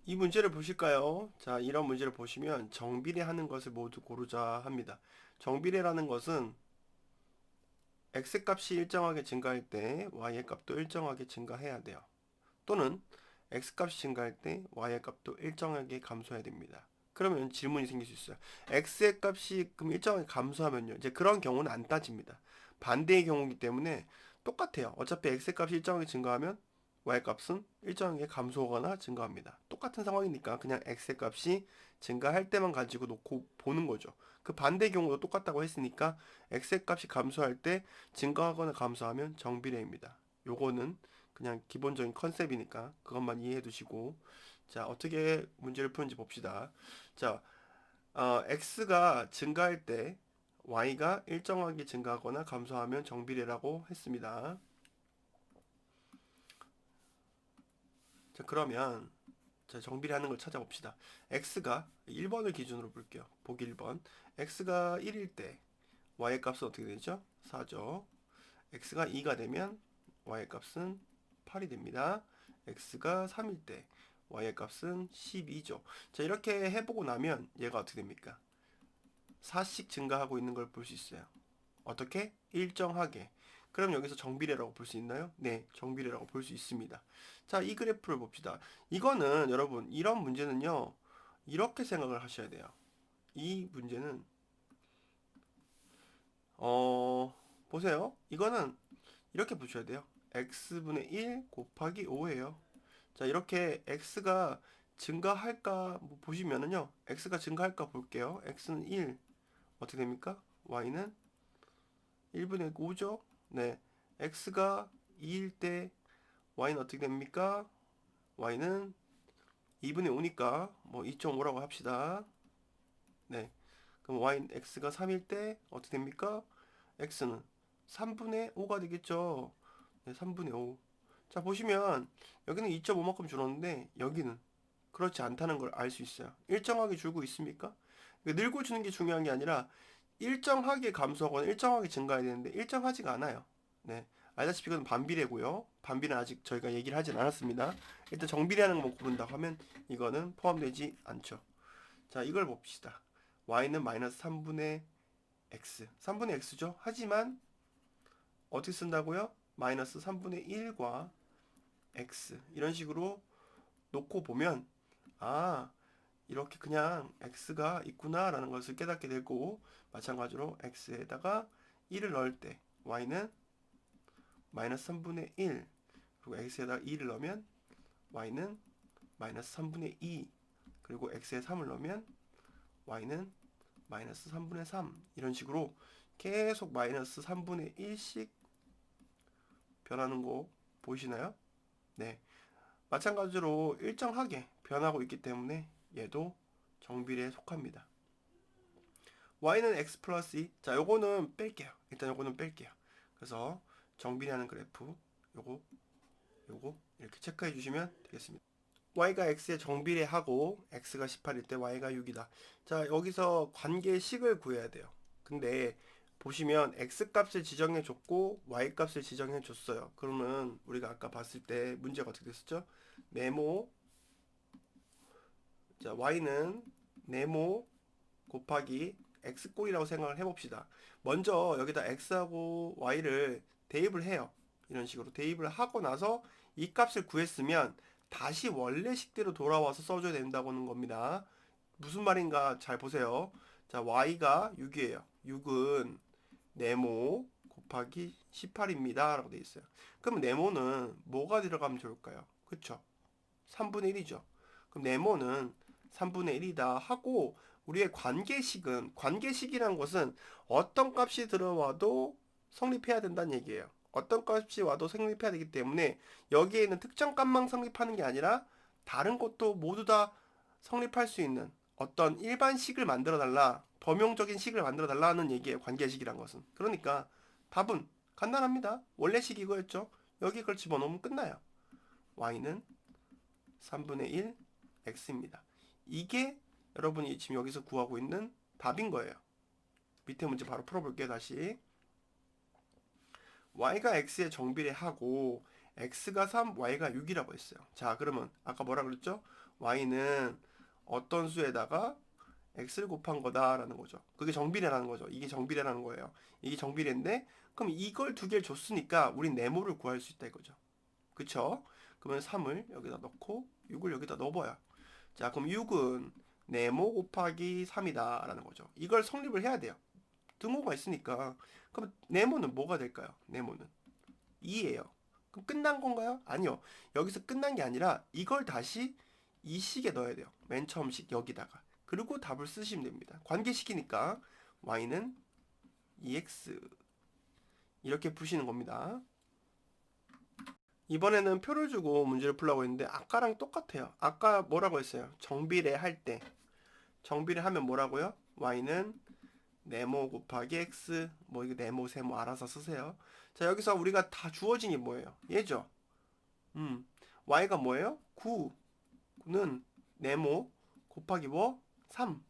이 문제를 보실까요? 자, 이런 문제를 보시면 정비례하는 것을 모두 고르자 합니다. 정비례라는 것은 x 값이 일정하게 증가할 때 y의 값도 일정하게 증가해야 돼요. 또는 x 값이 증가할 때 y의 값도 일정하게 감소해야 됩니다. 그러면 질문이 생길 수 있어요. x의 값이 그럼 일정하게 감소하면요. 이제 그런 경우는 안 따집니다. 반대의 경우이기 때문에 똑같아요. 어차피 x의 값이 일정하게 증가하면 y 값은 일정하게 감소하거나 증가합니다. 똑같은 상황이니까 그냥 x의 값이 증가할 때만 가지고 놓고 보는 거죠. 그 반대 경우도 똑같다고 했으니까 x의 값이 감소할 때 증가하거나 감소하면 정비례입니다. 요거는 그냥 기본적인 컨셉이니까 그것만 이해해 두시고, 자, 어떻게 문제를 푸는지 봅시다. 자, x가 증가할 때 y가 일정하게 증가하거나 감소하면 정비례라고 했습니다. 자, 그러면 자, 정비례하는 걸 찾아봅시다. x가 1번을 기준으로 볼게요. 보기 1번. x가 1일 때 y의 값은 어떻게 되죠? 4죠. x가 2가 되면 y의 값은 8이 됩니다. x가 3일 때 y의 값은 12죠. 자, 이렇게 해보고 나면 얘가 어떻게 됩니까? 4씩 증가하고 있는 걸 볼 수 있어요. 어떻게? 일정하게. 그럼 여기서 정비례라고 볼 수 있나요? 네, 정비례라고 볼 수 있습니다. 자, 이 그래프를 봅시다. 이거는 여러분, 이런 문제는요, 이렇게 생각을 하셔야 돼요. 이 문제는, 보세요. 이거는 이렇게 보셔야 돼요. x분의 1 곱하기 5예요. 자, 이렇게 x가 증가할까 뭐 보시면은요. x가 증가할까 볼게요. x는 1. 어떻게 됩니까? y는 1분의 5죠? 네. x가 2일 때 y는 어떻게 됩니까? y는 2분의 5니까 뭐 2.5라고 합시다. 네. 그럼 x가 3일 때 어떻게 됩니까? x는 3분의 5가 되겠죠. 네, 3분의 5. 자, 보시면 여기는 2.5만큼 줄었는데 여기는 그렇지 않다는 걸 알 수 있어요. 일정하게 줄고 있습니까? 늘고 주는 게 중요한 게 아니라 일정하게 감소하거나 일정하게 증가해야 되는데 일정하지가 않아요. 네. 알다시피 이건 반비례고요. 반비례는 아직 저희가 얘기를 하진 않았습니다. 일단 정비례하는 것만 고른다고 하면 이거는 포함되지 않죠. 자, 이걸 봅시다. y는 마이너스 3분의 x. 3분의 x죠. 하지만 어떻게 쓴다고요? 마이너스 3분의 1과 x. 이런 식으로 놓고 보면, 아, 이렇게 그냥 x가 있구나라는 것을 깨닫게 되고, 마찬가지로 x에다가 1을 넣을 때 y는 마이너스 3분의 1, 그리고 x에다가 2를 넣으면 y는 마이너스 3분의 2, 그리고 x에 3을 넣으면 y는 마이너스 3분의 3. 이런 식으로 계속 마이너스 3분의 1씩 변하는 거 보이시나요? 네. 마찬가지로 일정하게 변하고 있기 때문에 얘도 정비례에 속합니다. y는 x 플러스 2. 자, 요거는 뺄게요. 일단 요거는 뺄게요. 그래서 정비례하는 그래프 요거 이렇게 체크해 주시면 되겠습니다. y가 x에 정비례하고 x가 18일 때 y가 6이다. 자, 여기서 관계식을 구해야 돼요. 근데 보시면 x 값을 지정해 줬고 y 값을 지정해 줬어요. 그러면 우리가 아까 봤을 때 문제가 어떻게 됐었죠? 네모, 자, y는 네모 곱하기 x꼴이라고 생각을 해봅시다. 먼저 여기다 x하고 y를 대입을 해요. 이런 식으로 대입을 하고 나서 이 값을 구했으면 다시 원래 식대로 돌아와서 써줘야 된다고는 겁니다. 무슨 말인가 잘 보세요. 자, y가 6이에요. 6은 네모 곱하기 18입니다. 라고 돼 있어요. 그럼 네모는 뭐가 들어가면 좋을까요? 그쵸? 3분의 1이죠. 그럼 네모는 3분의 1이다 하고 우리의 관계식이란 것은 어떤 값이 들어와도 성립해야 된다는 얘기예요. 어떤 값이 와도 성립해야 되기 때문에 여기에 있는 특정 값만 성립하는 게 아니라 다른 것도 모두 다 성립할 수 있는 어떤 일반식을 만들어 달라, 범용적인 식을 만들어 달라는 얘기예요. 관계식이란 것은. 그러니까 답은 간단합니다. 원래식 이거였죠. 여기 그걸 집어넣으면 끝나요. y는 3분의 1 x입니다. 이게 여러분이 지금 여기서 구하고 있는 답인 거예요. 밑에 문제 바로 풀어볼게요. 다시. y가 x에 정비례하고 x가 3, y가 6이라고 했어요. 자, 그러면 아까 뭐라 그랬죠? y는 어떤 수에다가 x를 곱한 거다라는 거죠. 그게 정비례라는 거죠. 이게 정비례라는 거예요. 이게 정비례인데 그럼 이걸 두 개를 줬으니까 우린 네모를 구할 수 있다 이거죠. 그쵸? 그러면 3을 여기다 넣고 6을 여기다 넣어봐요. 자, 그럼 6은 네모 곱하기 3이다 라는 거죠. 이걸 성립을 해야 돼요. 등호가 있으니까. 그럼 네모는 뭐가 될까요? 네모는 2예요. 그럼 끝난 건가요? 아니요. 여기서 끝난 게 아니라 이걸 다시 이 식에 넣어야 돼요. 맨 처음 식 여기다가. 그리고 답을 쓰시면 됩니다. 관계식이니까 y는 2x 이렇게 푸시는 겁니다. 이번에는 표를 주고 문제를 풀라고 했는데 아까랑 똑같아요. 아까 뭐라고 했어요? 정비례 할 때. 정비례 하면 뭐라고요? y는 네모 곱하기 x 뭐 이거 네모 세모 알아서 쓰세요. 자, 여기서 우리가 다 주어진 게 뭐예요? 얘죠. y가 뭐예요? 9는 네모 곱하기 뭐? 3.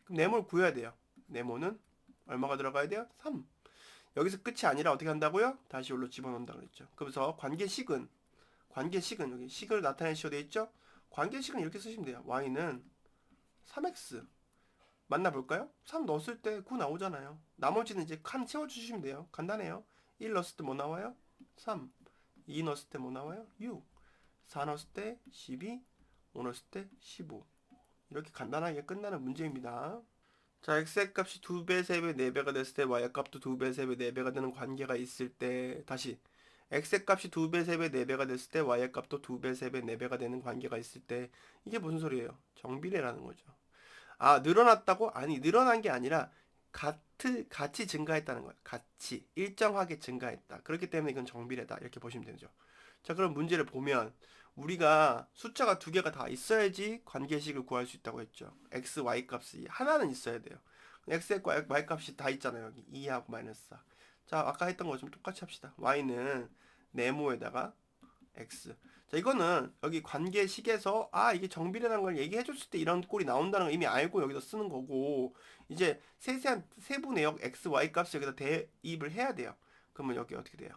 그럼 네모를 구해야 돼요. 네모는 얼마가 들어가야 돼요? 3. 여기서 끝이 아니라 어떻게 한다고요? 다시 여기로 집어넣는다고 그랬죠. 그래서 관계식은 여기 식을 나타내시오 돼 있죠? 관계식은 이렇게 쓰시면 돼요. y는 3x 만나볼까요? 3 넣었을 때 9 나오잖아요. 나머지는 이제 칸 채워주시면 돼요. 간단해요. 1 넣었을 때 뭐 나와요? 3. 2 넣었을 때 뭐 나와요? 6. 4 넣었을 때 12. 5 넣었을 때 15. 이렇게 간단하게 끝나는 문제입니다. 자, x의 값이 2배, 3배, 4배가 됐을 때 y의 값도 2배, 3배, 4배가 되는 관계가 있을 때 다시 x의 값이 2배, 3배, 4배가 됐을 때 y의 값도 2배, 3배, 4배가 되는 관계가 있을 때 이게 무슨 소리예요? 정비례라는 거죠. 아, 늘어났다고? 아니, 늘어난 게 아니라 같이 증가했다는 거예요. 같이 일정하게 증가했다. 그렇기 때문에 이건 정비례다. 이렇게 보시면 되죠. 자, 그럼 문제를 보면 우리가 숫자가 두 개가 다 있어야지 관계식을 구할 수 있다고 했죠. x, y 값이 하나는 있어야 돼요. x의 y 값이 다 있잖아요. 여기 2하고 마이너스 4. 자, 아까 했던 거 좀 똑같이 합시다. y는 네모에다가 x. 자, 이거는 여기 관계식에서 이게 정비례라는 걸 얘기해 줬을 때 이런 꼴이 나온다는 걸 이미 알고 여기다 쓰는 거고 이제 세세한 세부내역 x, y 값을 여기다 대입을 해야 돼요. 그러면 여기 어떻게 돼요?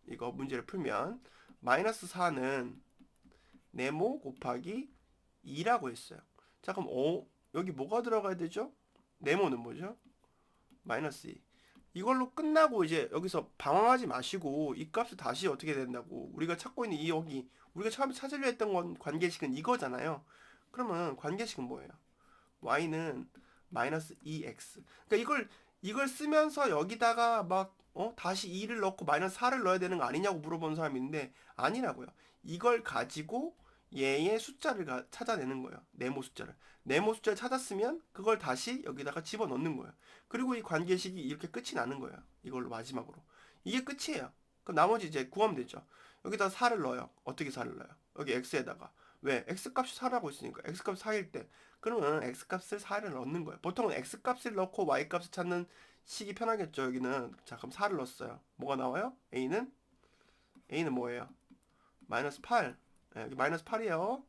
이거 문제를 풀면 마이너스 4는 네모 곱하기 2라고 했어요. 자, 그럼 여기 뭐가 들어가야 되죠? 네모는 뭐죠? 마이너스 2. 이걸로 끝나고 이제 여기서 방황하지 마시고 이 값을 다시 어떻게 된다고 우리가 찾고 있는 이 여기 우리가 처음에 찾으려 했던 건 관계식은 이거잖아요. 그러면 관계식은 뭐예요? y는 마이너스 2x. 그러니까 이걸 쓰면서 여기다가 막 다시 2를 넣고 마이너스 4를 넣어야 되는 거 아니냐고 물어보는 사람이 있는데 아니라고요. 이걸 가지고 얘의 숫자를 찾아내는 거예요. 네모 숫자를. 네모 숫자를 찾았으면 그걸 다시 여기다가 집어넣는 거예요. 그리고 이 관계식이 이렇게 끝이 나는 거예요. 이걸로 마지막으로. 이게 끝이에요. 그럼 나머지 이제 구하면 되죠. 여기다 4를 넣어요. 어떻게 4를 넣어요? 여기 x에다가. 왜? x값이 4라고 있으니까. x값이 4일 때. 그러면 x값을 4를 넣는 거예요. 보통은 x값을 넣고 y값을 찾는 식이 편하겠죠. 여기는. 자, 그럼 4를 넣었어요. 뭐가 나와요? a는 뭐예요? 마이너스 8. 네, 여기 마이너스 8이에요.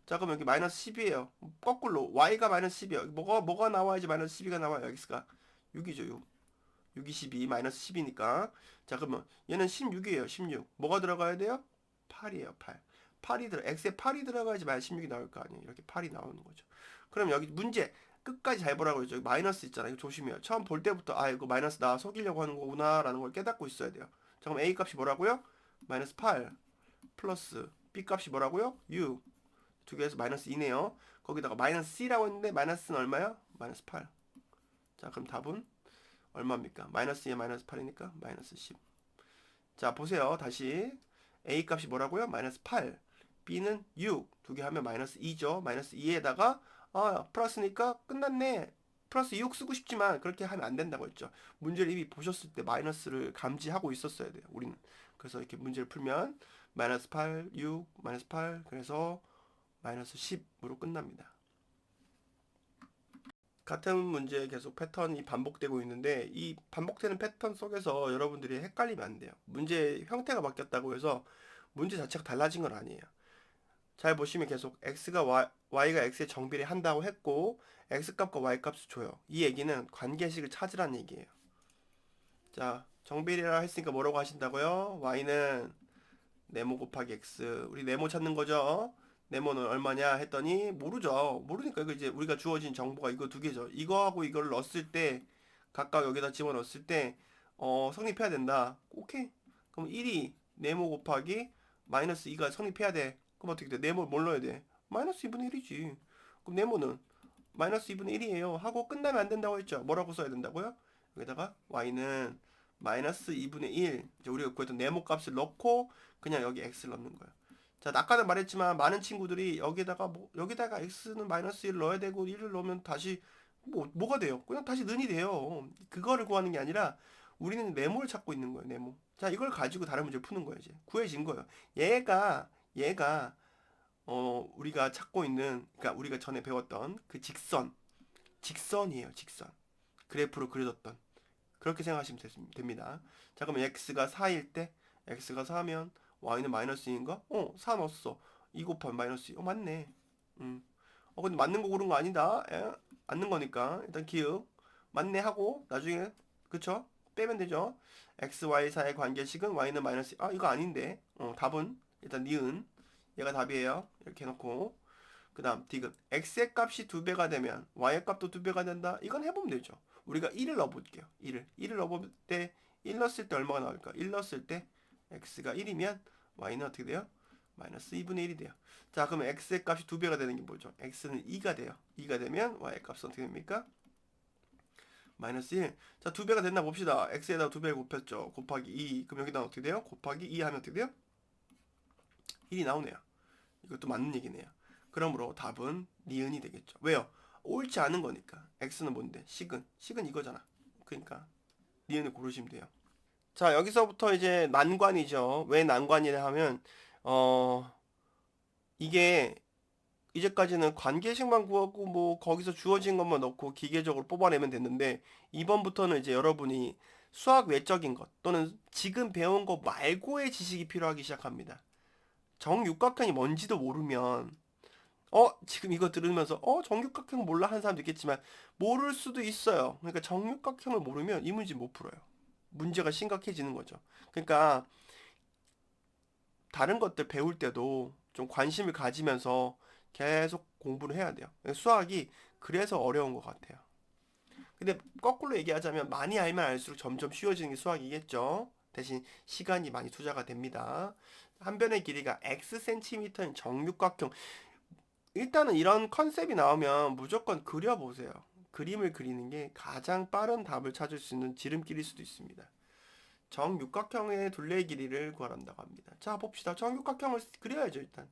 자, 그럼 여기 마이너스 10이에요. 거꾸로 y가 마이너스 10이에요. 뭐가 나와야지 마이너스 12가 나와요. x가 6이죠. 6. 6이 12 마이너스 10이니까. 자, 그러면 얘는 16이에요. 16. 뭐가 들어가야 돼요? 8이에요. 8. x에 8이 들어가야지 마이너스 16이 나올 거 아니에요. 이렇게 8이 나오는 거죠. 그럼 여기 문제 끝까지 잘 보라고 했죠. 여기 마이너스 있잖아요. 이거 조심해요. 처음 볼 때부터 이거 마이너스 나 속이려고 하는 거구나 라는 걸 깨닫고 있어야 돼요. 자, 그럼 a 값이 뭐라고요? 마이너스 8 플러스 b 값이 뭐라고요? 6. 두 개에서 마이너스 2네요. 거기다가 마이너스 c라고 했는데 마이너스는 얼마야? 마이너스 8. 자, 그럼 답은 얼마입니까? 마이너스 2에 마이너스 8이니까 마이너스 10. 자, 보세요. 다시 a 값이 뭐라고요? 마이너스 8. b는 6. 두 개 하면 마이너스 2죠. 마이너스 2에다가 플러스니까 끝났네. 플러스 6 쓰고 싶지만 그렇게 하면 안 된다고 했죠. 문제를 이미 보셨을 때 마이너스를 감지하고 있었어야 돼요. 우리는. 그래서 이렇게 문제를 풀면 마이너스 8, 6, 마이너스 8 그래서 마이너스 10으로 끝납니다. 같은 문제에 계속 패턴이 반복되고 있는데 이 반복되는 패턴 속에서 여러분들이 헷갈리면 안 돼요. 문제 형태가 바뀌었다고 해서 문제 자체가 달라진 건 아니에요. 잘 보시면 계속 y가 x에 정비례 한다고 했고 x값과 y값을 줘요. 이 얘기는 관계식을 찾으라는 얘기예요. 자, 정비례라 했으니까 뭐라고 하신다고요? y는 네모 곱하기 x. 우리 네모 찾는 거죠? 네모는 얼마냐 했더니 모르죠. 모르니까 이거 이제 우리가 주어진 정보가 이거 두 개죠. 이거하고 이걸 넣었을 때 각각 여기다 집어넣었을 때 성립해야 된다. 오케이. 그럼 1이 네모 곱하기 마이너스 2가 성립해야 돼. 그럼 어떻게 돼? 네모 뭘 넣어야 돼? 마이너스 2분의 1이지. 그럼 네모는 마이너스 2분의 1이에요. 하고 끝나면 안 된다고 했죠. 뭐라고 써야 된다고요? 여기다가 y는 마이너스 2분의 1. 이제 우리가 구했던 네모 값을 넣고 그냥 여기 x를 넣는 거예요. 자, 아까도 말했지만 많은 친구들이 여기다가 x는 마이너스 1을 넣어야 되고 1을 넣으면 다시 뭐가 돼요? 그냥 다시 는이 돼요. 그거를 구하는 게 아니라 우리는 네모를 찾고 있는 거예요. 네모. 자, 이걸 가지고 다른 문제를 푸는 거예요. 이제 구해진 거예요. 얘가 우리가 찾고 있는, 그러니까 우리가 전에 배웠던 그 직선이에요. 직선. 그래프로 그려졌던. 그렇게 생각하시면 됩니다. 자, 그러면 x가 4일 때, x가 4면 y는 마이너스 2인가? 4 넣었어. 2 곱하면 마이너스 2. 맞네. 음. 근데 맞는 거 고른 거 아니다. 에? 맞는 거니까. 일단 기억. 맞네 하고, 나중에, 그쵸? 빼면 되죠. x, y 사이의 관계식은 y는 마이너스 2. 이거 아닌데. 답은, 일단 니은. 얘가 답이에요. 이렇게 해놓고. 그 다음, 디귿. x의 값이 2배가 되면 y의 값도 2배가 된다. 이건 해보면 되죠. 우리가 1을 넣어볼게요. 1을 넣어볼 때, 1 넣었을 때 얼마가 나올까? 1 넣었을 때, x가 1이면 y는 어떻게 돼요? 마이너스 2분의 1이 돼요. 자, 그러면 x의 값이 2배가 되는 게 뭐죠? x는 2가 돼요. 2가 되면 y의 값은 어떻게 됩니까? 마이너스 1. 자, 2배가 됐나 봅시다. x에다 2배를 곱했죠. 곱하기 2. 그럼 여기다 어떻게 돼요? 곱하기 2 하면 어떻게 돼요? 1이 나오네요. 이것도 맞는 얘기네요. 그러므로 답은 니은이 되겠죠. 왜요? 옳지 않은 거니까. x는 뭔데? 식은 이거잖아. 그러니까 니은을 고르시면 돼요. 자, 여기서부터 이제 난관이죠. 왜 난관이냐 하면 이게 이제까지는 관계식만 구하고 뭐 거기서 주어진 것만 넣고 기계적으로 뽑아내면 됐는데 이번부터는 이제 여러분이 수학 외적인 것 또는 지금 배운 거 말고의 지식이 필요하기 시작합니다. 정육각형이 뭔지도 모르면 지금 이거 들으면서 정육각형 몰라 하는 사람도 있겠지만 모를 수도 있어요. 그러니까 정육각형을 모르면 이 문제 못 풀어요. 문제가 심각해지는 거죠. 그러니까 다른 것들 배울 때도 좀 관심을 가지면서 계속 공부를 해야 돼요. 수학이 그래서 어려운 것 같아요. 근데 거꾸로 얘기하자면 많이 알면 알수록 점점 쉬워지는 게 수학이겠죠. 대신 시간이 많이 투자가 됩니다. 한 변의 길이가 x 센티미터인 정육각형. 일단은 이런 컨셉이 나오면 무조건 그려보세요. 그림을 그리는 게 가장 빠른 답을 찾을 수 있는 지름길일 수도 있습니다. 정육각형의 둘레의 길이를 구하란다고 합니다. 자, 봅시다. 정육각형을 그려야죠, 일단.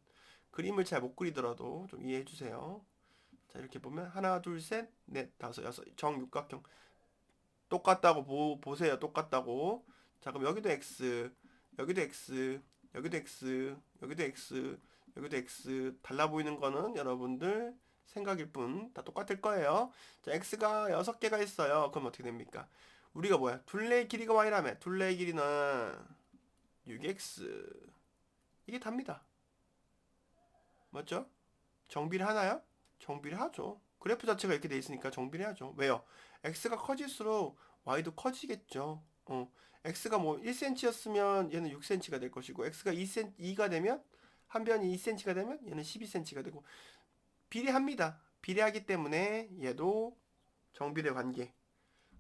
그림을 잘 못 그리더라도 좀 이해해 주세요. 자, 이렇게 보면 하나, 둘, 셋, 넷, 다섯, 여섯. 정육각형. 똑같다고 보세요. 똑같다고. 자, 그럼 여기도 x, 여기도 x, 여기도 x, 여기도 x, 여기도 x. 달라 보이는 거는 여러분들 생각일 뿐 다 똑같을 거예요. 자, x가 6개가 있어요. 그럼 어떻게 됩니까? 우리가 뭐야? 둘레의 길이가 y라며. 둘레의 길이는 6x. 이게 답니다. 맞죠? 정비를 하나요? 정비를 하죠. 그래프 자체가 이렇게 돼 있으니까 정비를 해야죠. 왜요? x가 커질수록 y도 커지겠죠. x가 뭐 1cm였으면 얘는 6cm가 될 것이고 x가 2가 되면 한 변이 2cm가 되면 얘는 12cm가 되고 비례합니다. 비례하기 때문에 얘도 정비례 관계.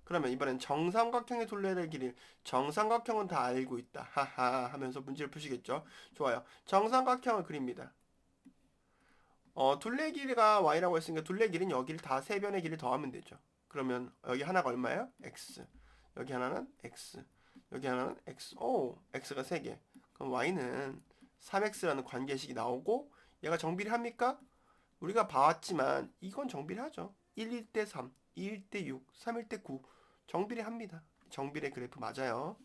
그러면 이번엔 정삼각형의 둘레를 길이 정삼각형은 다 알고 있다. 하하 하면서 문제를 푸시겠죠. 좋아요. 정삼각형을 그립니다. 둘레 길이가 y라고 했으니까 둘레 길이는 여기를 다 세 변의 길이 더하면 되죠. 그러면 여기 하나가 얼마예요? x. 여기 하나는 x. 여기 하나는 x. x가 3개. 그럼 y는 3x라는 관계식이 나오고 얘가 정비를 합니까? 우리가 봐왔지만 이건 정비를 하죠. 1일 때 3, 2일 때 6, 3일 때 9. 정비례 합니다. 정비례 그래프 맞아요.